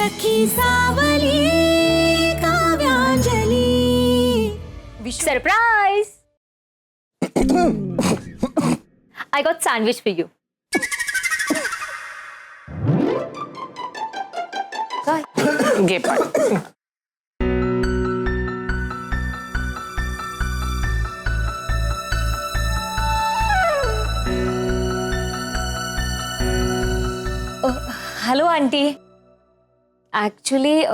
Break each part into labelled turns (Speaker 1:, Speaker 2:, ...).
Speaker 1: सखी सावली काव्यांजली.
Speaker 2: Surprise. I got sandwich for you. काय?
Speaker 3: घे पण.
Speaker 2: Hello aunty. ॲक्च्युली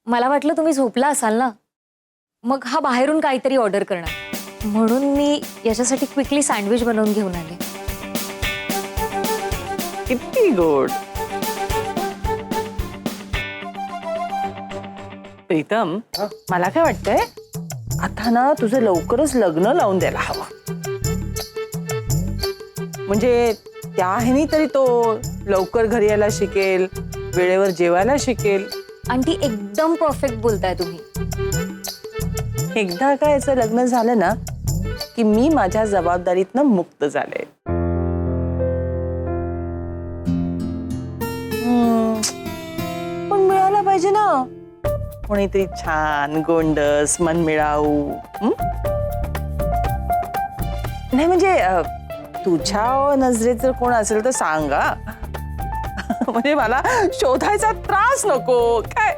Speaker 2: मला वाटलं तुम्ही झोपला असाल ना, मग हा बाहेरून काहीतरी ऑर्डर करणार म्हणून मी याच्यासाठी क्विकली सँडविच बनवून घेऊन आले.
Speaker 3: किती गोड. प्रीतम, मला काय वाटतंय आता ना तुझं लवकरच लग्न लावून द्यायला हवं. म्हणजे त्या ह्यानी तरी तो लवकर घरी यायला शिकेल, वेळेवर जेवायला शिकेल.
Speaker 2: आंटी एकदम परफेक्ट बोलताय तुम्ही.
Speaker 3: एकदा का याचं लग्न झालं ना की मी माझ्या जबाबदारीतनं मुक्त झाले. पण मिळायला पाहिजे ना कोणीतरी छान गोंडस मनमिळाऊ. नाही म्हणजे तुझ्या नजरेत जर कोण असेल तर सांगा. म्हणजे मला शोधायचा त्रास नको काय.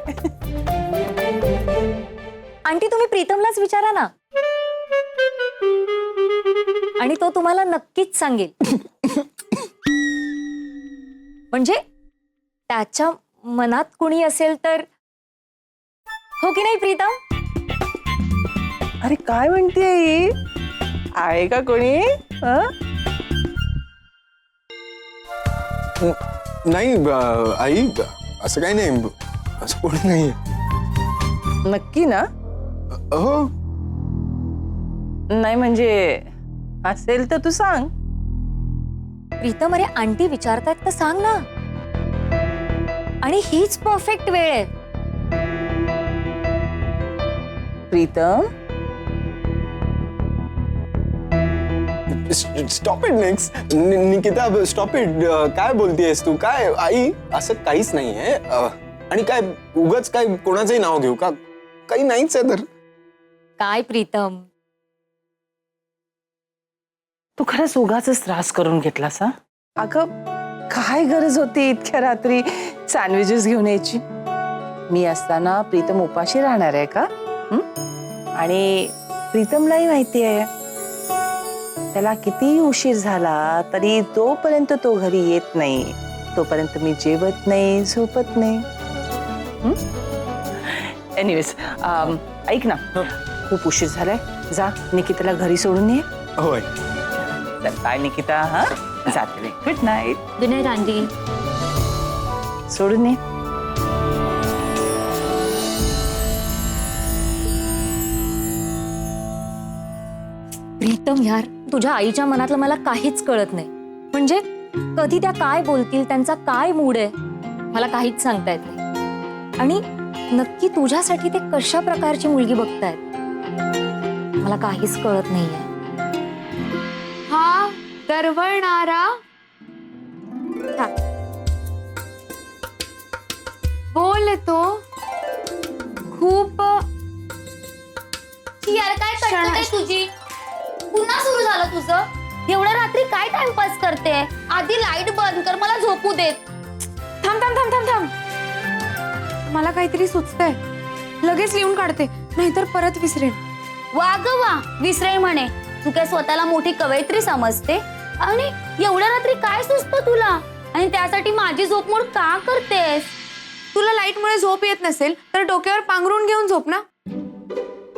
Speaker 2: आंटी तुम्ही प्रीतमलाच विचारा ना, आणि तो तुम्हाला नक्कीच सांगेल. म्हणजे त्याच्या मनात कुणी असेल तर. हो की नाही प्रीतम?
Speaker 3: अरे काय म्हणते, आहे का कोणी?
Speaker 4: नाही आई, असं काही नाही, असं कोणी नाहीये.
Speaker 3: नक्की ना?
Speaker 4: हो.
Speaker 3: नाही म्हणजे असेल तर तू सांग.
Speaker 2: प्रीतम, अरे आंटी विचारतायत तर सांग ना. आणि हीच परफेक्ट वेळ आहे.
Speaker 3: Pritam,
Speaker 4: stop it next. Nikita stop it. काय बोलतेयस तू? काय आई, असं काहीच नाहीये. आणि काय उगाच काय कोणाचंही नाव घेऊ का? काही नाहीच आहे तर.
Speaker 2: काय प्रीतम,
Speaker 3: तू खरंच उगाचच त्रास करून घेतलास हा? अगं काय गरज होती इतक्या रात्री सँडविचेस घेऊन यायची? मी असताना प्रीतम उपाशी राहणार आहे का? आणि प्रीतमलाही माहिती आहे त्याला किती उशीर झाला तरी जोपर्यंत तो घरी येत नाही तोपर्यंत मी जेवत नाही, झोपत नाही. एनिवेज, ऐक ना, खूप उशीर झालाय, जा निकिताला घरी सोडून ये.
Speaker 4: होय.
Speaker 3: बाय निकिता. हा जाते. Good night.
Speaker 2: Good night aunty.
Speaker 3: सोडून ये.
Speaker 2: प्रीतम यार, तुझ्या आईच्या मनातलं मला काहीच कळत नाही. म्हणजे कधी त्या काय बोलतील, त्यांचा काय मूड आहे, मला काहीच सांगता येत नाही. आणि नक्की तुझ्यासाठी ते कशा प्रकारची मुलगी बघतायत मला काहीच कळत नाहीये.
Speaker 5: हा दरवळणारा बोलतो खूप.
Speaker 6: यार काय करते तुझी? पुन्हा सुरू झालं तुझं? एवढ्या रात्री काय टाइमपास करते? आधी लाईट बंद कर, मला झोपू देत.
Speaker 5: थांब थांब थांब थांब थांब. मला काहीतरी सुचतंय, लगेच लिहून काढते, नाहीतर परत विसरेन.
Speaker 6: वा ग वा, विसरे म्हणे. तू काय स्वतःला मोठी कवयित्री समजते? आणि एवढ्या रात्री काय सुचतं तुला? आणि त्यासाठी माझी झोपमोड का करतेस?
Speaker 5: तुला लाईटमुळे झोप येत नसेल तर डोक्यावर पांघरून घेऊन झोप ना.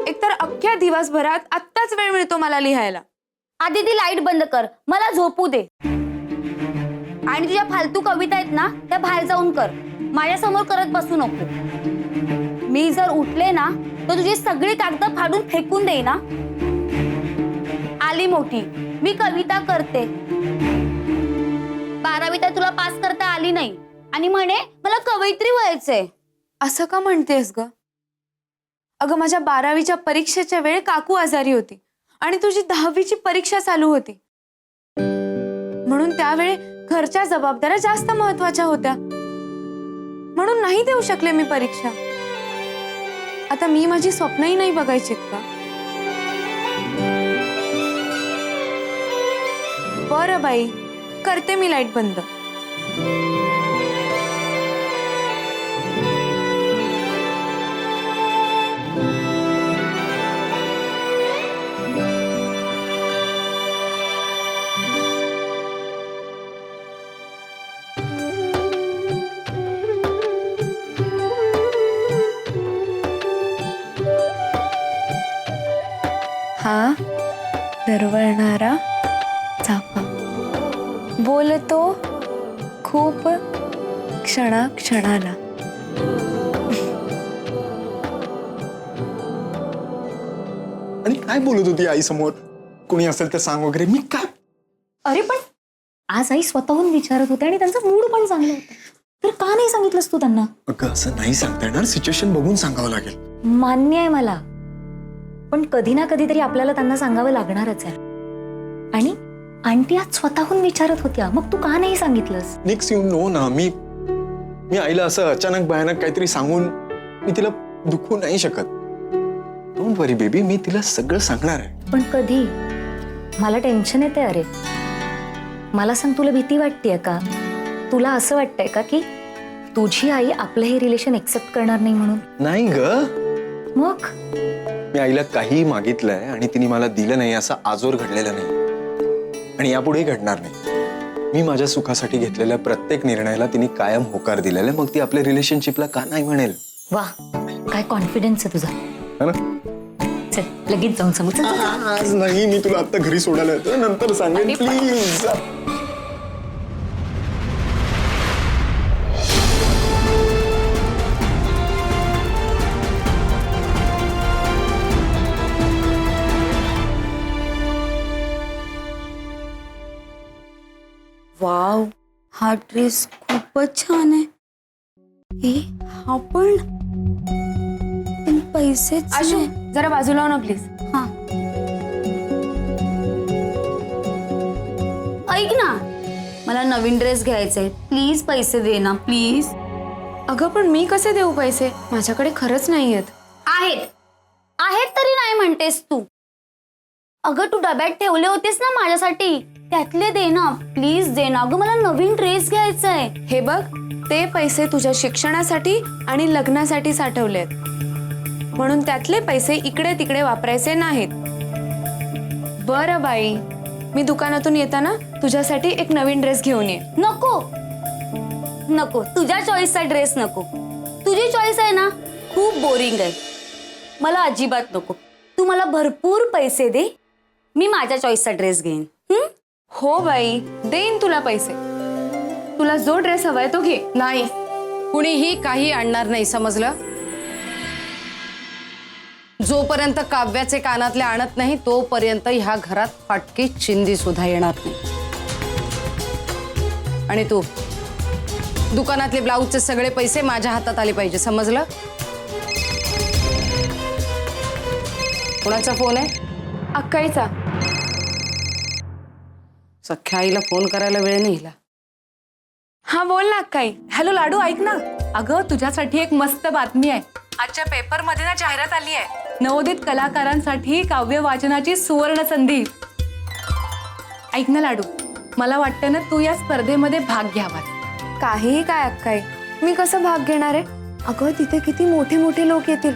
Speaker 5: एकतर अख्ख्या दिवसभरात आत्ताच वेळ मिळतो मला लिहायला.
Speaker 6: आधी ती लाईट बंद कर, मला झोपू दे. आणि तुझ्या फालतू कविता आहेत ना, त्या बाहेर जाऊन कर, माझ्या समोर करत बसू नको. मी जर उठले ना तर तुझी सगळी कागद फाडून फेकून दे ना. आली मोठी, मी कविता करते. 12वी तर तुला पास करता आली नाही आणि म्हणे मला कवयित्री व्हायचंय.
Speaker 5: असं का म्हणतेस ग? अगं माझ्या 12वीच्या परीक्षेच्या वेळ काकू आजारी होती आणि तुझी 10वीची परीक्षा चालू होती, म्हणून त्यावेळी घरच्या जबाबदाऱ्या जास्त महत्वाच्या होत्या. नाही देऊ शकले मी परीक्षा. आता मी माझी स्वप्नही नाही बघायची का? बरं बाई, करते मी लाईट बंद. हा दरवळणारा चाफा बोलतो खूप क्षणाक्षणाला.
Speaker 4: आणि काय बोलत होती आई समोर? कोणी असेल तर सांग वगैरे. मी काय?
Speaker 2: अरे पण आज आई स्वतःहून विचारत होते आणि त्यांचा मूड पण चांगला होता, तर का नाही सांगितलंस तू त्यांना?
Speaker 4: अगं असं नाही सांगता येणार, सिच्युएशन बघून सांगावं लागेल.
Speaker 2: मान्य आहे मला, पण कधी ना कधीतरी आपल्याला त्यांना सांगावं लागणारच आहे. आणि आंटी आज स्वतःहून विचारत होत्या, मग तू का नाही सांगितलंस?
Speaker 4: निक्स यू नो ना, मी आईला असं अचानक भयानक काहीतरी सांगून मी तिला दुखवू नाही शकत. डोंट वरी बेबी, मी तिला सगळं सांगणार आहे.
Speaker 2: पण कधी? मला टेन्शन येते. अरे मला सांग, तुला भीती वाटतेय का? तुला असं वाटतंय का की तुझी आई आपलं हे रिलेशन एक्सेप्ट करणार नाही म्हणून?
Speaker 4: नाही ग,
Speaker 2: मग
Speaker 4: मी आईला काहीही मागितलंय आणि तिने मला दिलं नाही असं आजवर घडलेलं नाही आणि यापुढेही घडणार नाही. मी माझ्या सुखासाठी घेतलेल्या प्रत्येक निर्णयाला तिने कायम होकार दिलेला आहे. मग ती आपल्या रिलेशनशिपला का नाही म्हणेल?
Speaker 2: वा, काय कॉन्फिडन्स आहे तुझा.
Speaker 4: है ना?
Speaker 2: चल लगेच जाऊन सांगू. चल, चल, चल.
Speaker 4: आज नाही, मी तुला आता घरी सोडायला येतो, नंतर सांगेन प्लीज.
Speaker 6: वाव, हा ड्रेस खूपच छान आहे. ए, हा पण पैसेच
Speaker 5: आशू,
Speaker 6: नाही.
Speaker 5: जरा बाजूला हो ना प्लीज.
Speaker 6: हा, ऐक ना, मला नवीन ड्रेस घ्यायचाय, प्लीज पैसे दे ना प्लीज.
Speaker 5: अगं पण मी कसे देऊ पैसे? माझ्याकडे खरंच नाही आहेत.
Speaker 6: आहेत आहेत तरी नाही म्हणतेस तू? अगं तू डब्यात ठेवले होतेस ना माझ्यासाठी, त्यातले दे ना प्लीज, दे ना. अगं मला नवीन ड्रेस घ्यायचाय.
Speaker 5: हे बघ, ते पैसे तुझ्या शिक्षणासाठी आणि लग्नासाठी साठवलेत, म्हणून त्यातले पैसे इकडे तिकडे वापरायचे नाहीत. बरं बाई, मी दुकानातून येताना तुझ्यासाठी एक नवीन ड्रेस घेऊन ये.
Speaker 6: नको नको, तुझ्या चॉईसचा ड्रेस नको. तुझी चॉईस आहे ना खूप बोरिंग आहे, मला अजिबात नको. तू मला भरपूर पैसे दे, मी माझ्या चॉईसचा ड्रेस घेईन.
Speaker 5: हो बाई, देईन तुला पैसे. तुला जो ड्रेस हवाय तो घे.
Speaker 7: नाही, कुणीही काही आणणार नाही, समजलं? जोपर्यंत काव्याचे कानातले आणत नाही तोपर्यंत ह्या घरात फाटकी चिंदी सुद्धा येणार नाही. आणि तू दुकानातले ब्लाऊजचे सगळे पैसे माझ्या हातात आले पाहिजे, समजलं? कोणाचा फोन आहे?
Speaker 5: अक्काईचा.
Speaker 7: सख्या आईला फोन करायला वेळ नाही हिला.
Speaker 5: हा बोल ना अक्काई.
Speaker 8: हॅलो लाडू, ऐक ना. अगं तुझ्यासाठी एक मस्त बातमी आहे. आजच्या पेपर मध्ये ना जाहिरात आली आहे. नवोदित कलाकारांसाठी काव्य वाचनाची सुवर्ण संधी. ऐक ना लाडू, मला वाटतं ना तू या स्पर्धेमध्ये भाग घ्यावा.
Speaker 5: काहीही काय अक्काई, मी कसं भाग घेणार आहे? अगं तिथे किती मोठे मोठे लोक येतील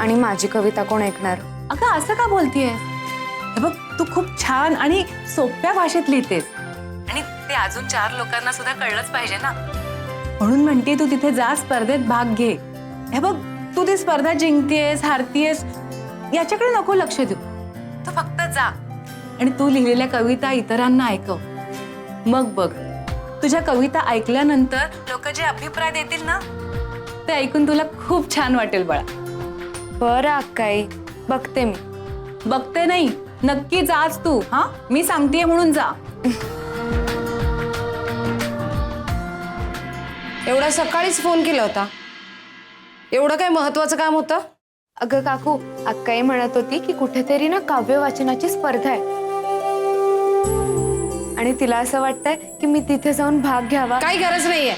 Speaker 5: आणि माझी कविता कोण ऐकणार?
Speaker 8: अगं असं का बोलतीये? हे बघ, तू खूप छान आणि सोप्या भाषेत लिहितेस आणि ते अजून 4 लोकांना सुद्धा कळलंच पाहिजे ना. म्हणून म्हणते तू तिथे जा, स्पर्धेत भाग घे. हे बघ, तू ती स्पर्धा जिंकतेस हारतीयस याच्याकडे नको लक्ष देऊ. तू फक्त जा आणि तू लिहिलेल्या कविता इतरांना ऐकव. मग बघ, तुझ्या कविता ऐकल्यानंतर लोक जे अभिप्राय देतील ना, ते ऐकून तुला खूप छान वाटेल बाळा.
Speaker 5: बरं अक्काई, बघते मी.
Speaker 8: बघते नाही, नक्की जाच तू. हा, मी सांगतेय म्हणून जा.
Speaker 7: एवढा सकाळीच फोन केला होता? एवढं काय महत्वाचं काम होतं?
Speaker 5: अगं काकू, अक्काई म्हणत होती की कुठेतरी ना काव्य वाचनाची स्पर्धा आहे आणि तिला असं वाटतंय की मी तिथे जाऊन भाग घ्यावा.
Speaker 7: काही गरज नाहीये.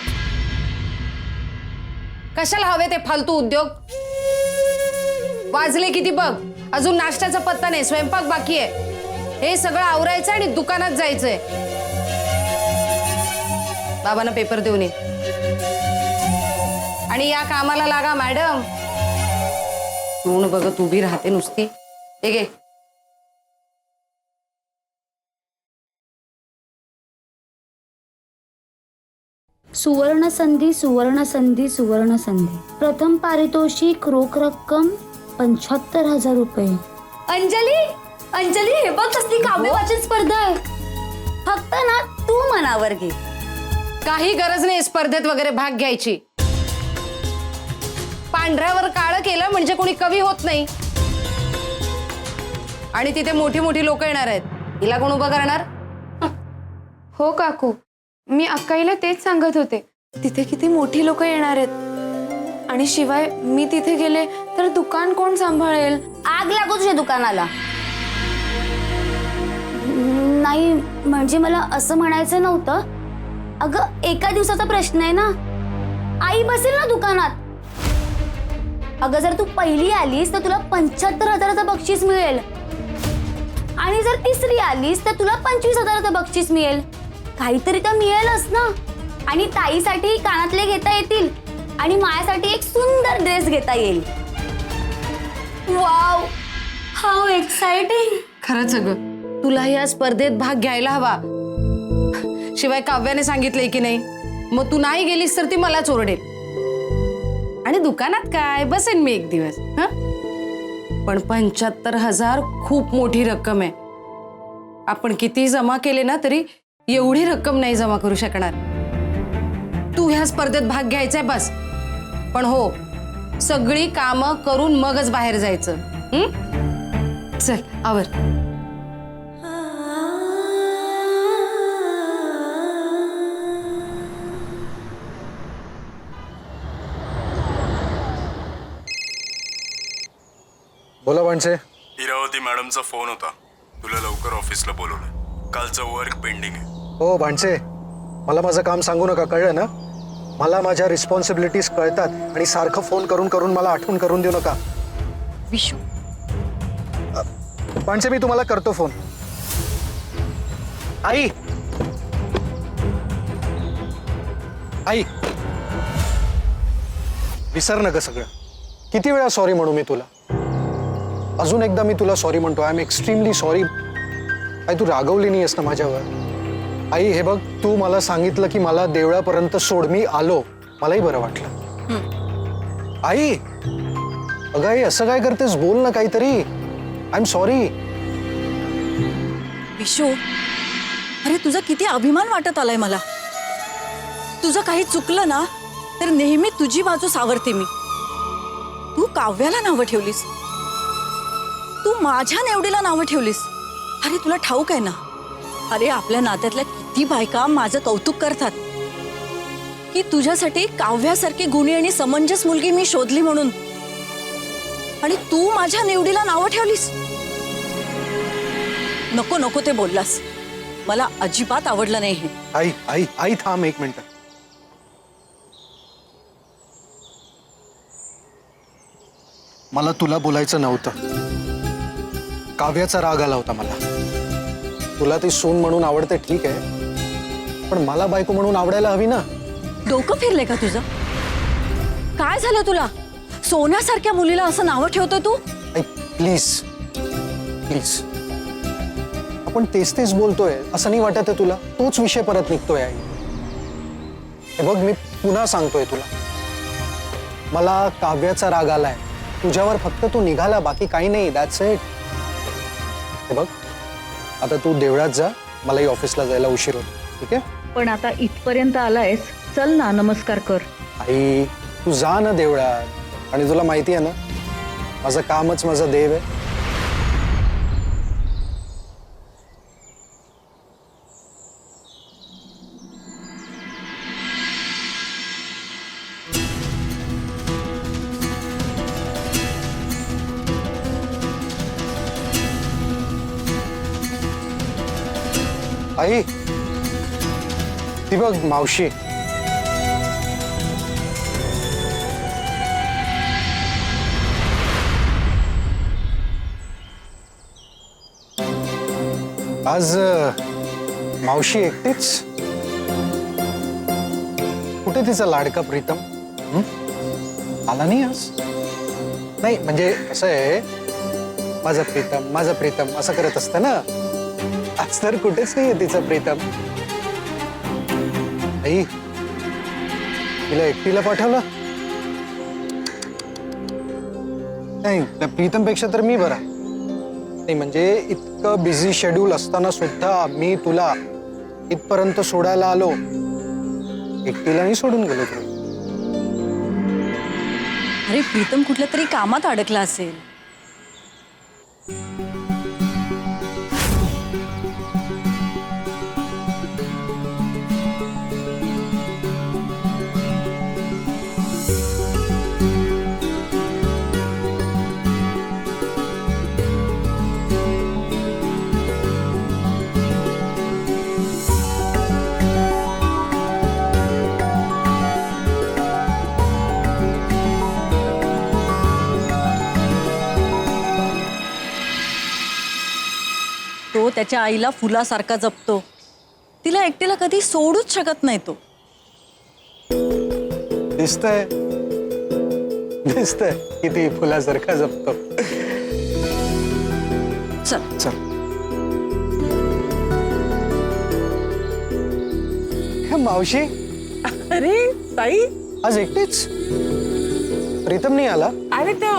Speaker 7: कशाला हवे ते फालतू उद्योग? वाजले किती बघ, अजून नाश्त्याचा पत्ता नाही, स्वयंपाक बाकी आहे. हे सगळं आवरायचं आणि दुकानात जायचंय. बाबांना पेपर देऊन ये आणि या कामाला लागा मॅडम. तू बघत उभी राहते नुसती. हे घे.
Speaker 6: सुवर्ण संधी, सुवर्ण संधी, सुवर्ण संधी. प्रथम पारितोषिक रोख रक्कम 75,000 रुपये. अंजली, अंजली, हे बघ कसली काव्य वाचन स्पर्धा आहे. फक्त ना तू मनावर घे.
Speaker 7: काही गरज नाही स्पर्धेत वगैरे भाग घ्यायची. पांढऱ्यावर काळं केलं म्हणजे कोणी कवी होत नाही. आणि तिथे मोठी मोठी लोक येणार आहेत. हिला कोण उभं करणार?
Speaker 5: हो काकू, मी अक्काईला तेच सांगत होते. तिथे किती मोठी लोक येणार आहेत आणि शिवाय मी तिथे गेले तर दुकान कोण सांभाळेल?
Speaker 6: आग लागू तुझ्या दुकानाला. नाही म्हणजे मला असं म्हणायचं नव्हतं. अगं एका दिवसाचा प्रश्न आहे ना. आई बसेल ना दुकानात. अगं जर तू पहिली आलीस तर तुला 75,000चं बक्षीस मिळेल आणि जर तिसरी आलीस तर तुला 25,000चं बक्षीस मिळेल. काहीतरी तर मिळेलच ना. आणि ताईसाठी कानातले घेता येतील आणि माझ्यासाठी एक सुंदर ड्रेस घेता येईल. Wow, how exciting.
Speaker 7: खरंच अगं, तुला या स्पर्धेत भाग घ्यायला हवा. शिवाय काव्याने सांगितलंय की नाही, मग तू नाही गेलीस तर ती मलाच ओरडेल. आणि दुकानात काय बसेन मी एक दिवस. पण 75,000 खूप मोठी रक्कम आहे. आपण किती जमा केले ना तरी एवढी रक्कम नाही जमा करू शकणार. तू ह्या स्पर्धेत भाग घ्यायचाय बस. पण हो, सगळी कामं करून मगच बाहेर जायचं. चल आवर.
Speaker 9: बोला भांडसे.
Speaker 10: इरावती मॅडमचा फोन होता. तुला लवकर ऑफिसला बोलवलंय. कालचं वर्क पेंडिंग आहे.
Speaker 9: हो भांडसे, मला माझं काम सांगू नका, कळलं ना? मला माझ्या रिस्पॉन्सिबिलिटीज कळतात आणि सारखं फोन करून करून मला आठवण करून देऊ नका.
Speaker 2: विशू,
Speaker 9: भांडसे मी तुम्हाला करतो फोन. आई, आई, विसर नका सगळं. किती वेळा सॉरी म्हणू मी तुला? अजून एकदा मी तुला सॉरी म्हणतो. I am extremely sorry. आई तू रागवली नाही आहेस ना माझ्यावर? आई हे बघ, तू मला सांगितलं की मला देवळापर्यंत सोड, मी आलो, मलाही बरं वाटलं. आई, अगं आई असं काय करतेस? बोल ना काहीतरी. I am sorry.
Speaker 1: विशू, अरे तुझा किती अभिमान वाटत आलाय मला. तुझं काही चुकलं ना तर नेहमी तुझी बाजू सावरते मी. तू काव्याला नावं ठेवलीस, तू माझ्या नेवडीला नावं ठेवलीस. अरे तुला ठाऊक आहे ना, अरे आपल्या नात्यातल्या किती बायका माझं कौतुक करतात की तुझ्यासाठी काव्यासारखी गुणी आणि समंजस मुलगी मी शोधली म्हणून. आणि तू माझ्या नेवडीला नावं ठेवलीस. नको नको ते बोललास, मला अजिबात आवडलं नाही हे.
Speaker 9: आई आई आई थांब एक मिनिट. मला तुला बोलायचं नव्हतं. काव्याचा राग आला होता मला. तुला ती सून म्हणून आवडते ठीक आहे, पण मला बायको म्हणून आवडायला हवी ना.
Speaker 1: डोकं फिरले का तुझं? काय झालं तुला? सोन्यासारख्या मुलीला असं नावं ठेवतो तू?
Speaker 9: आई प्लीज प्लीज, आपण तेच तेच बोलतोय, असं नाही वाटत आहे तुला? तोच विषय परत निघतोय. आई हे बघ, मी पुन्हा सांगतोय तुला, मला काव्याचा राग आलाय. तुझ्यावर फक्त तू निघाला, बाकी काही नाही. That's it. हे बघ, आता तू देवळात जा, मलाही ऑफिसला जायला उशीर होतो. ठीक आहे?
Speaker 11: पण आता इथपर्यंत आलायस, चल ना नमस्कार कर.
Speaker 9: आई तू जा ना देवळात. आणि तुला माहिती आहे ना, माझं कामच माझा देव आहे. आई ती बघ मावशी. आज मावशी एकटीच? कुठे तिचा लाडका प्रीतम? हं? आला नाही आज? नाही म्हणजे असं आहे, माझा प्रीतम असं करत असतं ना. आज तर कुठेच नाहीये तिचा प्रीतम. आई, तिला एकटीला पाठवलं? नाही, त्या प्रीतमपेक्षा तर मी बरा. नाही म्हणजे इतकं बिझी शेड्यूल असताना सुद्धा मी तुला इथपर्यंत सोडायला आलो. एकटीला नाही सोडून गेलो तुला.
Speaker 1: अरे प्रीतम कुठल्या तरी कामात अडकला असेल. तो त्याच्या आईला फुलासारखा जपतो. तिला एकटीला कधी सोडूच शकत नाही तो.
Speaker 9: दिसतंय किती फुलासारखा जपतो.
Speaker 1: चल
Speaker 9: चल. हे मावशी,
Speaker 3: अरे ताई,
Speaker 9: आज एकटीच? प्रीतम नाही आला?
Speaker 3: अरे तो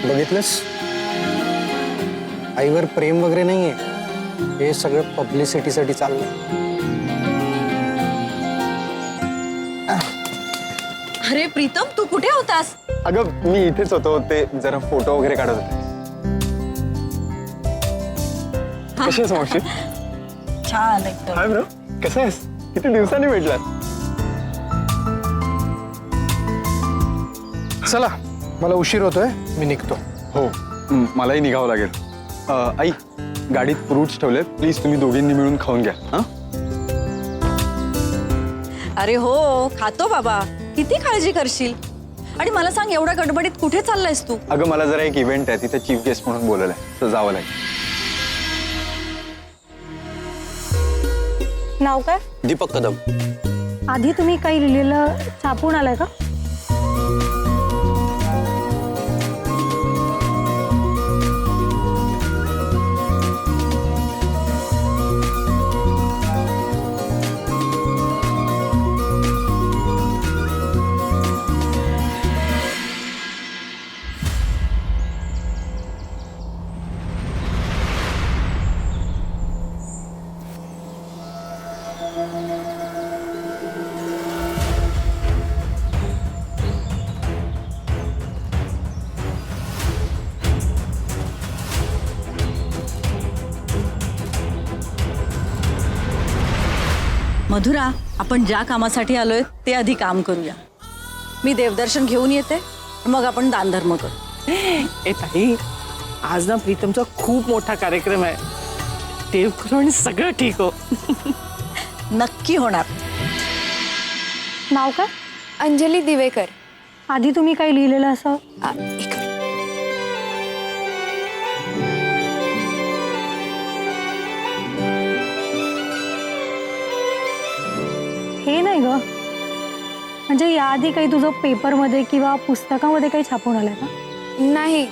Speaker 9: बघितलंस, आईवर प्रेम वगैरे नाहीये. हे सगळं पब्लिसिटीसाठी चाललंय.
Speaker 1: अरे प्रीतम तू कुठे होतास?
Speaker 4: अगं मी इथेच होतो, ते जरा फोटो वगैरे काढत होते. कशी आहेस मावशी?
Speaker 1: छान एकदम.
Speaker 4: हाय ब्रो, कसं आहेस? किती दिवसांनी भेटलात.
Speaker 9: चला, मला उशीर होतोय, मी निघतो.
Speaker 4: हो, मलाही निघावं लागेल. आई, गाडीत फ्रुट्स ठेवलेत, प्लीज तुम्ही दोघींनी मिळून खाऊन घ्या. हा,
Speaker 1: अरे हो खातो बाबा, किती काळजी करशील. आणि मला सांग, एवढ्या गडबडीत कुठे चाललायस तू?
Speaker 4: अगं मला जरा एक इव्हेंट आहे, तिथे चीफ गेस्ट म्हणून बोलवलंय, तर जावं लागेल.
Speaker 11: नाव काय?
Speaker 4: दीपक कदम.
Speaker 11: आधी तुम्ही काही लिहिलेलं छापून आलाय का?
Speaker 1: मधुरा, आपण ज्या कामासाठी आलोय ते आधी काम करूया. मी देवदर्शन घेऊन येते, मग आपण दानधर्म करू.
Speaker 3: ए ताई, आज ना प्रीतमचा खूप मोठा कार्यक्रम आहे. देव करो आणि सगळं ठीक हो.
Speaker 1: नक्की होणार.
Speaker 11: नाव काय?
Speaker 5: अंजली दिवेकर.
Speaker 11: आधी तुम्ही काही लिहिलेलं असं?
Speaker 5: एक मिनिट.
Speaker 11: हे नाही ग, म्हणजे याआधी काही तुझं पेपरमध्ये किंवा पुस्तकामध्ये काही छापून आलंय का?
Speaker 5: नाही,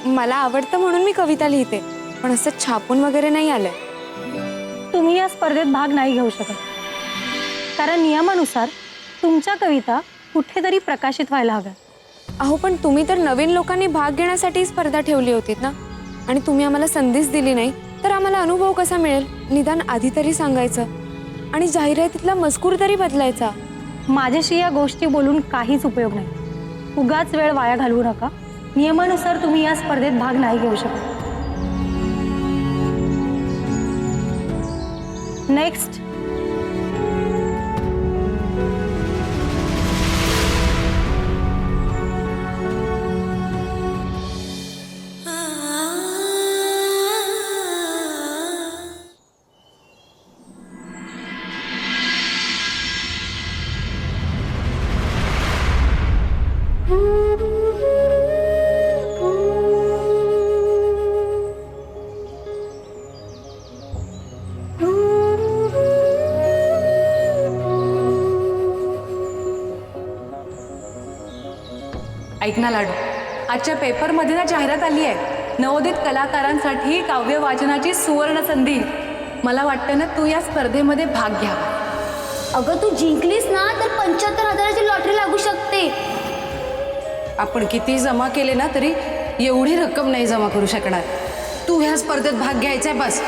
Speaker 5: मला आवडतं म्हणून मी कविता लिहिते, पण असं छापून वगैरे नाही आलंय.
Speaker 11: तुम्ही या स्पर्धेत भाग नाही घेऊ शकत, कारण नियमानुसार तुमच्या कविता कुठेतरी प्रकाशित व्हायला हव्या.
Speaker 5: अहो पण तुम्ही तर नवीन लोकांनी भाग घेण्यासाठी स्पर्धा ठेवली होती ना, आणि तुम्ही आम्हाला संधीच दिली नाही, तर आम्हाला अनुभव कसा मिळेल? निदान आधी तरी सांगायचं, आणि जाहिरातीतला मजकूर तरी बदलायचा.
Speaker 11: माझ्याशी या गोष्टी बोलून काहीच उपयोग नाही. उगाच वेळ वाया घालवू नका. नियमानुसार तुम्ही या स्पर्धेत भाग नाही घेऊ शकत. नेक्स्ट.
Speaker 8: ऐक ना लाडू, आजच्या पेपरमध्ये ना जाहिरात आली आहे नवोदित कलाकारांसाठी काव्य वाचनाची सुवर्ण संधी. मला वाटतं ना तू या स्पर्धेमध्ये भाग घ्यावा.
Speaker 6: अगं तू जिंकलीस ना तर 75,000ची लॉटरी लागू शकते.
Speaker 7: आपण किती जमा केले ना तरी एवढी रक्कम नाही जमा करू शकणार. तू ह्या स्पर्धेत भाग घ्यायचाय बस.